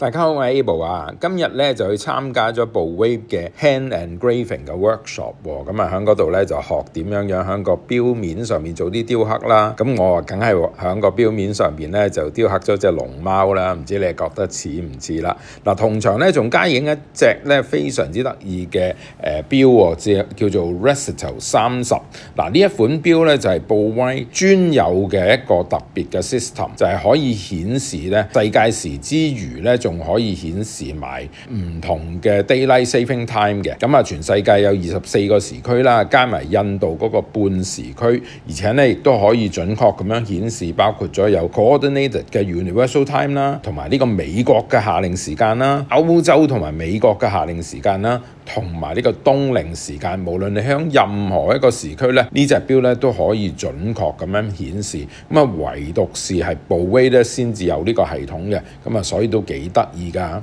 大家好，我係 Abel 啊，今日咧就去參加咗 Bollwave 嘅 Hand Engraving 嘅 workshop 喎，咁啊喺嗰度咧就學點樣喺個錶面上面做啲雕刻啦。咁我啊梗係喺個錶面上邊咧就雕刻咗隻龍貓啦，唔知你覺得似唔似啦？嗱，同場咧仲加影一隻咧非常之得意嘅錶喎，叫做 Recito 30。嗱，呢一款錶咧就係 Bollwave 專有嘅一個特別嘅 system， 就係可以顯示咧世界時之餘咧仲可以顯示埋唔同嘅 Daylight Saving Time 嘅。咁啊，全世界有24個時區啦，加埋印度嗰個半時區，而且咧亦都可以準確咁樣顯示，包括咗有 Coordinated 嘅 Universal Time 啦，同埋呢個美國嘅夏令時間啦、歐洲同埋美國嘅夏令時間啦，同埋呢個冬令時間。無論你響任何一個時區咧，呢隻錶咧都可以準確咁樣顯示。咁啊，唯獨是係Bollwave咧先至有呢個系統嘅，咁啊，所以都幾得意㗎。